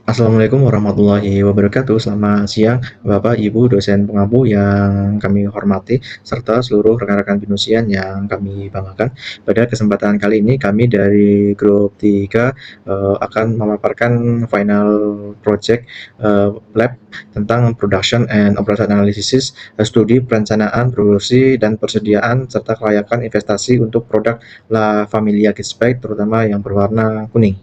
Assalamualaikum warahmatullahi wabarakatuh. Selamat siang, Bapak, Ibu, dosen pengampu yang kami hormati, serta seluruh rekan-rekan Binus yang kami banggakan. Pada kesempatan kali ini, kami dari grup 3 akan memaparkan final project lab tentang production and operation analysis, studi perencanaan, produksi, dan persediaan, serta kelayakan investasi untuk produk La Familia Kitspec, terutama yang berwarna kuning.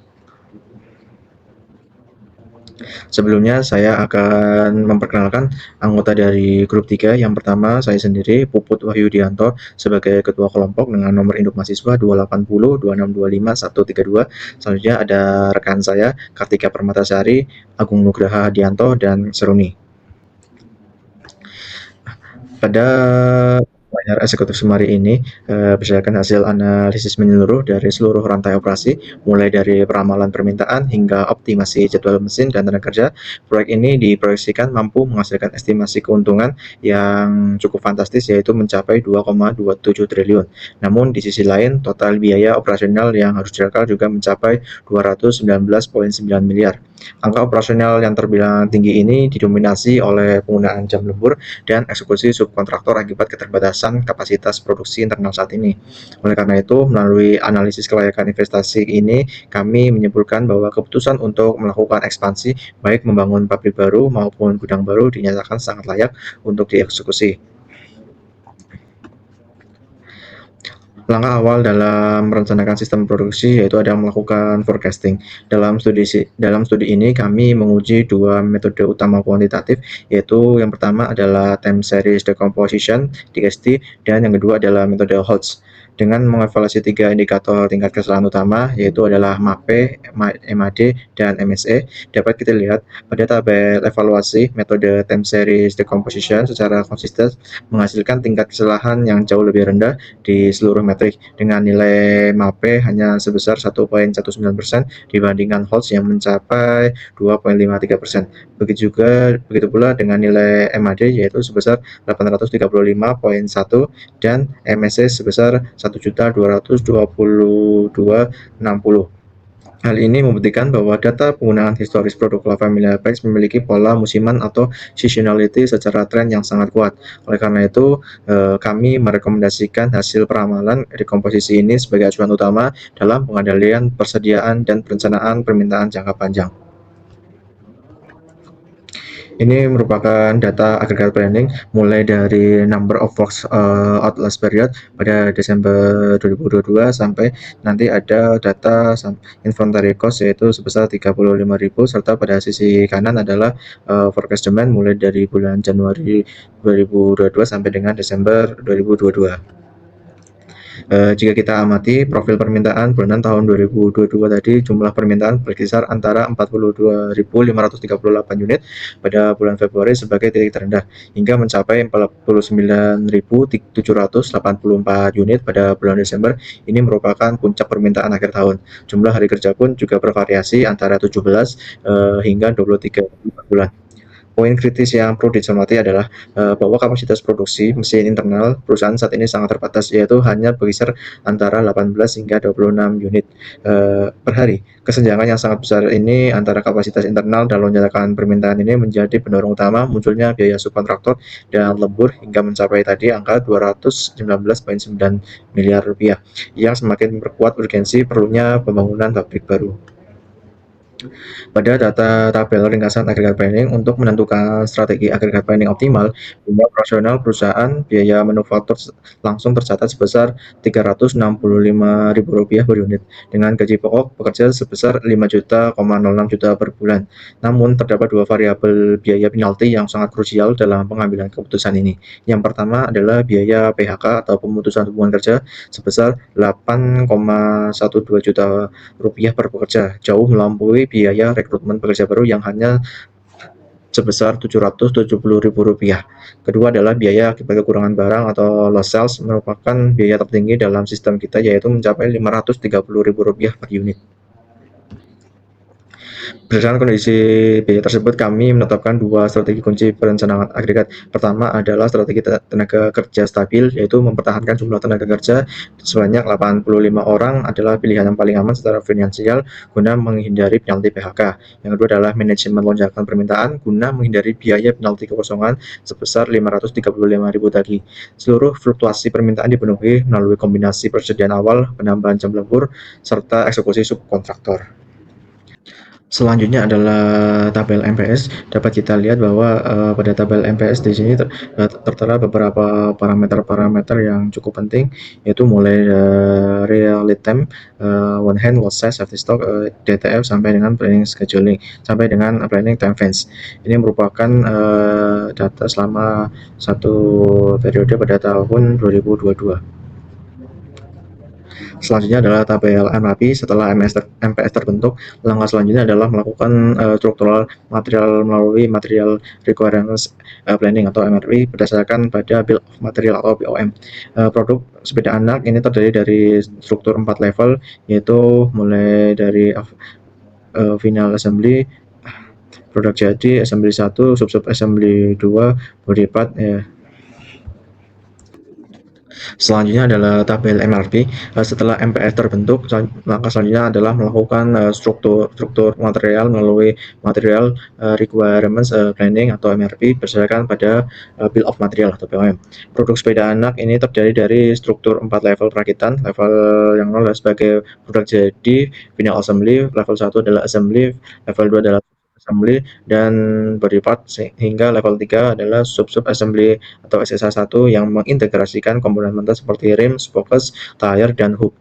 Sebelumnya saya akan memperkenalkan anggota dari grup 3. Yang pertama saya sendiri, Puput Wahyudianto, sebagai ketua kelompok dengan nomor induk mahasiswa 280 2625 132. Selanjutnya ada rekan saya, Kartika Permatasari, Agung Nugraha Hadianto, dan Seruni. Pada layar eksekutif summary ini berdasarkan hasil analisis menyeluruh dari seluruh rantai operasi, mulai dari peramalan permintaan hingga optimasi jadwal mesin dan tenaga kerja. Proyek ini diproyeksikan mampu menghasilkan estimasi keuntungan yang cukup fantastis, yaitu mencapai 2,27 triliun. Namun di sisi lain, total biaya operasional yang harus direkal juga mencapai 219,9 miliar. Angka operasional yang terbilang tinggi ini didominasi oleh penggunaan jam lembur dan eksekusi subkontraktor akibat keterbatasan kapasitas produksi internal saat ini. Oleh karena itu, melalui analisis kelayakan investasi ini, kami menyimpulkan bahwa keputusan untuk melakukan ekspansi, baik membangun pabrik baru maupun gudang baru, dinyatakan sangat layak untuk dieksekusi. Langkah awal dalam merencanakan sistem produksi yaitu ada melakukan forecasting. Dalam studi ini kami menguji dua metode utama kuantitatif, yaitu yang pertama adalah time series decomposition (TSD) dan yang kedua adalah metode Holtz. Dengan mengevaluasi tiga indikator tingkat kesalahan utama, yaitu adalah MAPE, MAD, dan MSE, dapat kita lihat pada tabel evaluasi metode time series decomposition secara konsisten menghasilkan tingkat kesalahan yang jauh lebih rendah di seluruh metrik, dengan nilai MAPE hanya sebesar 1,19% dibandingkan Holtz yang mencapai 2,53%. Begitu pula dengan nilai MAD, yaitu sebesar 835,1 dan MSC sebesar 1.222.60. Hal ini membuktikan bahwa data penggunaan historis produk La Familia Apex memiliki pola musiman atau seasonality secara tren yang sangat kuat. Oleh karena itu, kami merekomendasikan hasil peramalan rekomposisi ini sebagai acuan utama dalam pengendalian persediaan dan perencanaan permintaan jangka panjang. Ini merupakan data agregat planning mulai dari number of works outlast period pada Desember 2022 sampai nanti ada data inventory cost yaitu sebesar 35.000, serta pada sisi kanan adalah forecast demand mulai dari bulan Januari 2022 sampai dengan Desember 2022. Jika kita amati profil permintaan bulanan tahun 2022 tadi, jumlah permintaan berkisar antara 42.538 unit pada bulan Februari sebagai titik terendah, hingga mencapai 49.784 unit pada bulan Desember. Ini merupakan puncak permintaan akhir tahun. Jumlah hari kerja pun juga bervariasi antara 17 hingga 23 per bulan. Poin kritis yang perlu dicermati adalah bahwa kapasitas produksi mesin internal perusahaan saat ini sangat terbatas, yaitu hanya berkisar antara 18 hingga 26 unit per hari. Kesenjangan yang sangat besar ini antara kapasitas internal dan lonjakan permintaan ini menjadi pendorong utama munculnya biaya subkontraktor dan lembur hingga mencapai tadi angka 219,9 miliar rupiah, yang semakin memperkuat urgensi perlunya pembangunan pabrik baru. Pada data tabel ringkasan agregat planning untuk menentukan strategi agregat planning optimal, biaya operasional perusahaan, biaya manufaktur langsung tercatat sebesar Rp365.000 per unit, dengan gaji pokok pekerja sebesar 5,06 juta per bulan. Namun terdapat dua variabel biaya penalti yang sangat krusial dalam pengambilan keputusan ini. Yang pertama adalah biaya PHK atau pemutusan hubungan kerja sebesar Rp8,12 juta per pekerja, jauh melampaui biaya rekrutmen pekerja baru yang hanya sebesar Rp770.000. Kedua adalah biaya akibat kekurangan barang atau lost sales, merupakan biaya tertinggi dalam sistem kita, yaitu mencapai Rp530.000 per unit. Berdasarkan kondisi biaya tersebut, kami menetapkan dua strategi kunci perencanaan agregat. Pertama adalah strategi tenaga kerja stabil, yaitu mempertahankan jumlah tenaga kerja sebanyak 85 orang adalah pilihan yang paling aman secara finansial guna menghindari penalti PHK. Yang kedua adalah manajemen lonjakan permintaan guna menghindari biaya penalti kekosongan sebesar 535.000 tadi. Seluruh fluktuasi permintaan dipenuhi melalui kombinasi persediaan awal, penambahan jam lembur, serta eksekusi subkontraktor. Selanjutnya adalah tabel MPS. Dapat kita lihat bahwa pada tabel MPS di sini tertera beberapa parameter-parameter yang cukup penting, yaitu mulai dari lead time, one hand, lot size, safety stock, DTF sampai dengan planning scheduling, sampai dengan planning time fence. Ini merupakan data selama satu periode pada tahun 2022. Selanjutnya adalah tabel MAP. Setelah MPS terbentuk, langkah selanjutnya adalah melakukan struktural material melalui material requirements planning atau MRP berdasarkan pada bill of material atau BOM. Produk sepeda anak ini terdiri dari struktur 4 level, yaitu mulai dari final assembly, produk jadi, assembly 1, sub assembly 2, body part, Selanjutnya adalah tabel MRP. Setelah MPS terbentuk, langkah selanjutnya adalah melakukan struktur material melalui material requirements planning atau MRP berdasarkan pada bill of material atau BOM. Produk sepeda anak ini terdiri dari struktur 4 level perakitan. Level yang 0 adalah sebagai produk jadi, final assembly, level 1 adalah assembly, level 2 adalah assembly dan body part, hingga level 3 adalah sub assembly atau SSA 1 yang mengintegrasikan komponen mentah seperti rim, spokes, tire, dan hook.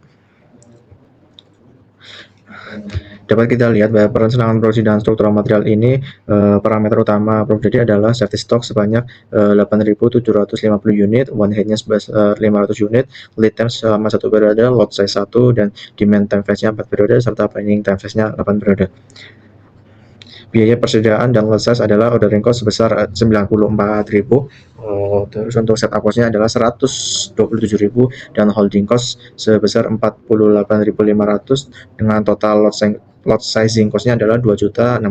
Dapat kita lihat bahwa perencanaan produksi dan struktural material ini parameter utama produksi adalah safety stock sebanyak 8.750 unit, one headnya sebesar 500 unit, lead time selama 1 periode, lot size 1, dan demand time phase-nya 4 periode, serta planning time phase-nya 8 periode. Biaya persediaan dan lot size adalah ordering cost sebesar 94.000. Terus untuk setup cost-nya adalah 127.000 dan holding cost sebesar 48.500 dengan total lot sizing cost-nya adalah 2.652.000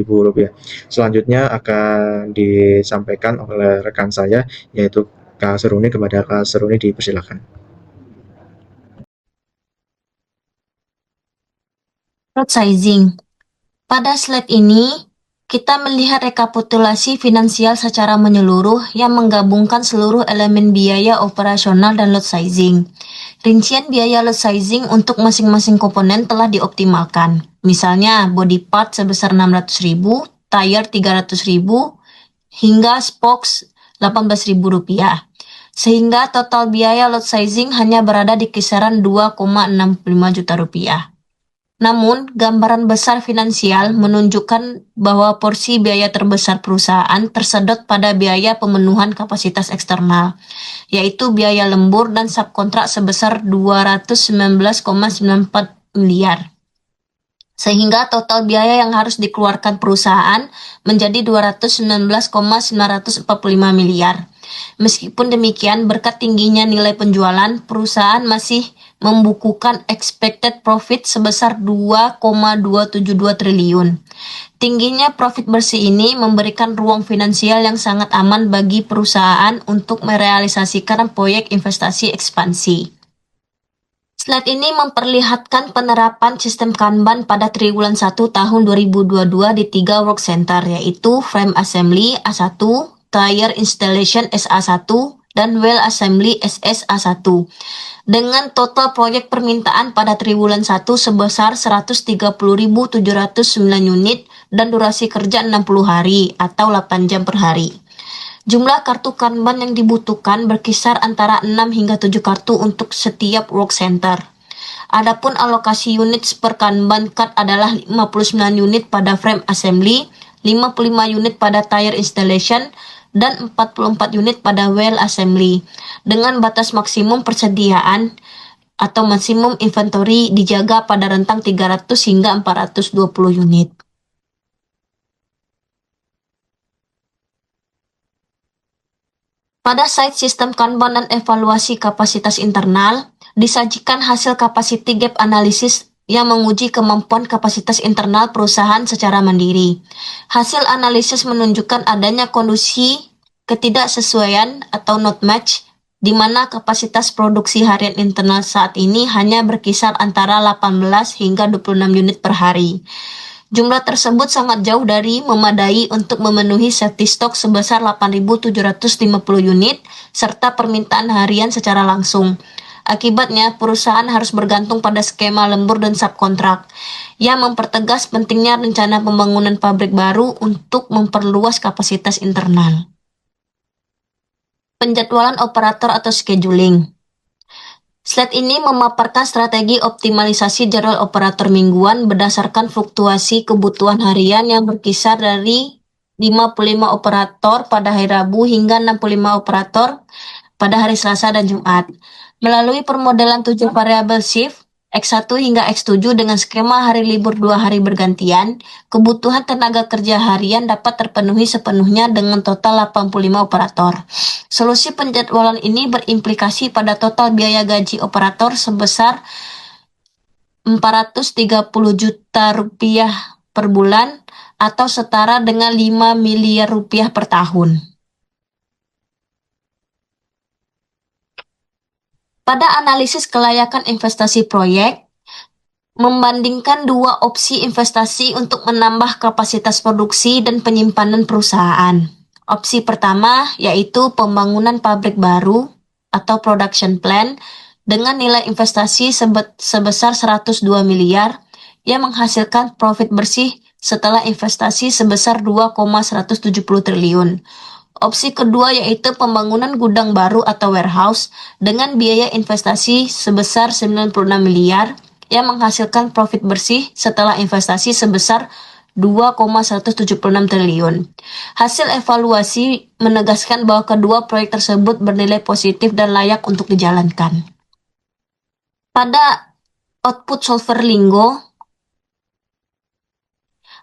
rupiah. Selanjutnya akan disampaikan oleh rekan saya, yaitu Kak Seruni. Kepada Kak Seruni dipersilakan. Lot sizing. Pada slide ini, kita melihat rekapitulasi finansial secara menyeluruh yang menggabungkan seluruh elemen biaya operasional dan lot sizing. Rincian biaya lot sizing untuk masing-masing komponen telah dioptimalkan. Misalnya, body part sebesar 600.000, tire 300.000, hingga spokes 18.000 rupiah. Sehingga total biaya lot sizing hanya berada di kisaran 2,65 juta rupiah. Namun, gambaran besar finansial menunjukkan bahwa porsi biaya terbesar perusahaan tersedot pada biaya pemenuhan kapasitas eksternal, yaitu biaya lembur dan subkontrak sebesar 219,94 miliar. Sehingga total biaya yang harus dikeluarkan perusahaan menjadi 219,945 miliar. Meskipun demikian, berkat tingginya nilai penjualan, perusahaan masih membukukan expected profit sebesar 2,272 triliun. Tingginya profit bersih ini memberikan ruang finansial yang sangat aman bagi perusahaan untuk merealisasikan proyek investasi ekspansi. Slide ini memperlihatkan penerapan sistem Kanban pada triwulan 1 tahun 2022 di 3 work center, yaitu Frame Assembly A1, Tire Installation SA1, dan Wheel Assembly SSA1. Dengan total proyek permintaan pada triwulan 1 sebesar 130.709 unit dan durasi kerja 60 hari atau 8 jam per hari. Jumlah kartu Kanban yang dibutuhkan berkisar antara 6 hingga 7 kartu untuk setiap work center. Adapun alokasi unit per Kanban card adalah 59 unit pada frame assembly, 55 unit pada tire installation, dan 44 unit pada wheel assembly, dengan batas maksimum persediaan atau maksimum inventory dijaga pada rentang 300 hingga 420 unit. Pada site sistem Kanban dan evaluasi kapasitas internal, disajikan hasil capacity gap analysis yang menguji kemampuan kapasitas internal perusahaan secara mandiri. Hasil analisis menunjukkan adanya kondisi ketidaksesuaian atau not match, di mana kapasitas produksi harian internal saat ini hanya berkisar antara 18 hingga 26 unit per hari. Jumlah tersebut sangat jauh dari memadai untuk memenuhi safety stock sebesar 8.750 unit serta permintaan harian secara langsung. Akibatnya, perusahaan harus bergantung pada skema lembur dan subkontrak, yang mempertegas pentingnya rencana pembangunan pabrik baru untuk memperluas kapasitas internal. Penjadwalan operator atau scheduling. Slide ini memaparkan strategi optimalisasi jadwal operator mingguan berdasarkan fluktuasi kebutuhan harian yang berkisar dari 55 operator pada hari Rabu hingga 65 operator pada hari Selasa dan Jumat. Melalui permodelan 7 variabel shift, X1 hingga X7 dengan skema hari libur 2 hari bergantian, kebutuhan tenaga kerja harian dapat terpenuhi sepenuhnya dengan total 85 operator. Solusi penjadwalan ini berimplikasi pada total biaya gaji operator sebesar 430 juta rupiah per bulan atau setara dengan 5 miliar rupiah per tahun. Pada analisis kelayakan investasi proyek, membandingkan dua opsi investasi untuk menambah kapasitas produksi dan penyimpanan perusahaan. Opsi pertama yaitu pembangunan pabrik baru atau production plan dengan nilai investasi sebesar 102 miliar yang menghasilkan profit bersih setelah investasi sebesar 2,170 triliun. Opsi kedua yaitu pembangunan gudang baru atau warehouse dengan biaya investasi sebesar 96 miliar yang menghasilkan profit bersih setelah investasi sebesar 2,176 triliun. Hasil evaluasi menegaskan bahwa kedua proyek tersebut bernilai positif dan layak untuk dijalankan. Pada output solver Lingo,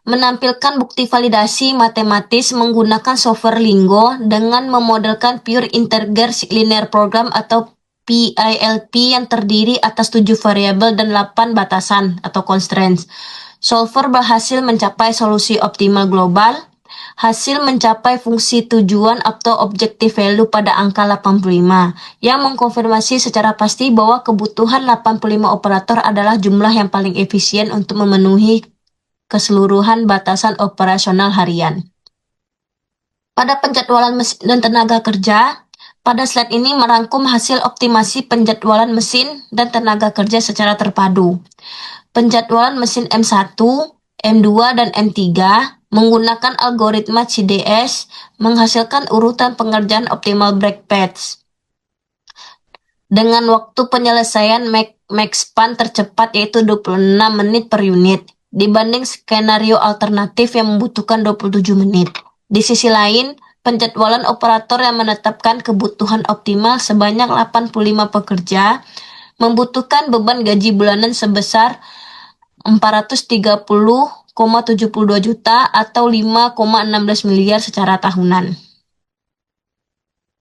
menampilkan bukti validasi matematis menggunakan software Lingo dengan memodelkan Pure Integer Linear Program atau PILP yang terdiri atas 7 variabel dan 8 batasan atau constraints. Solver berhasil mencapai solusi optimal global, hasil mencapai fungsi tujuan atau objective value pada angka 85, yang mengkonfirmasi secara pasti bahwa kebutuhan 85 operator adalah jumlah yang paling efisien untuk memenuhi keseluruhan batasan operasional harian. Pada penjadwalan mesin dan tenaga kerja, pada slide ini merangkum hasil optimasi penjadwalan mesin dan tenaga kerja secara terpadu. Penjadwalan mesin M1, M2, dan M3 menggunakan algoritma CDS menghasilkan urutan pengerjaan optimal break paths dengan waktu penyelesaian max span tercepat yaitu 26 menit per unit dibanding skenario alternatif yang membutuhkan 27 menit. Di sisi lain, penjadwalan operator yang menetapkan kebutuhan optimal sebanyak 85 pekerja membutuhkan beban gaji bulanan sebesar 430,72 juta atau 5,16 miliar secara tahunan.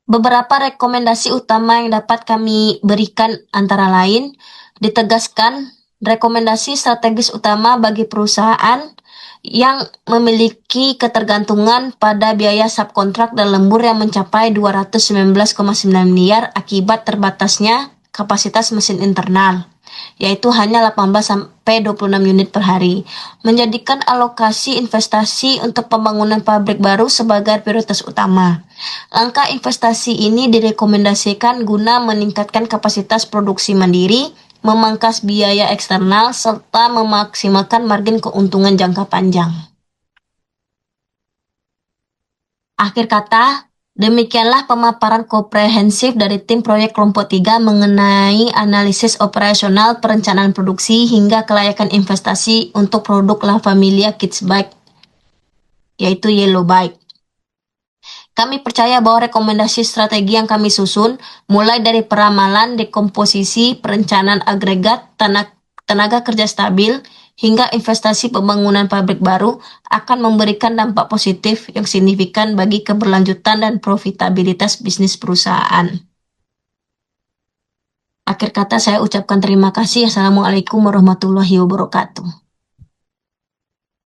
Beberapa rekomendasi utama yang dapat kami berikan antara lain, ditegaskan rekomendasi strategis utama bagi perusahaan yang memiliki ketergantungan pada biaya subkontrak dan lembur yang mencapai 219,9 miliar akibat terbatasnya kapasitas mesin internal, yaitu hanya 18-26 unit per hari, menjadikan alokasi investasi untuk pembangunan pabrik baru sebagai prioritas utama. Langkah investasi ini direkomendasikan guna meningkatkan kapasitas produksi mandiri, memangkas biaya eksternal, serta memaksimalkan margin keuntungan jangka panjang. Akhir kata, demikianlah pemaparan komprehensif dari tim proyek kelompok 3 mengenai analisis operasional, perencanaan produksi, hingga kelayakan investasi untuk produk La Familia Kids Bike, yaitu Yellow Bike. Kami percaya bahwa rekomendasi strategi yang kami susun, mulai dari peramalan, dekomposisi, perencanaan agregat, tenaga kerja stabil, hingga investasi pembangunan pabrik baru, akan memberikan dampak positif yang signifikan bagi keberlanjutan dan profitabilitas bisnis perusahaan. Akhir kata saya ucapkan terima kasih. Assalamualaikum warahmatullahi wabarakatuh.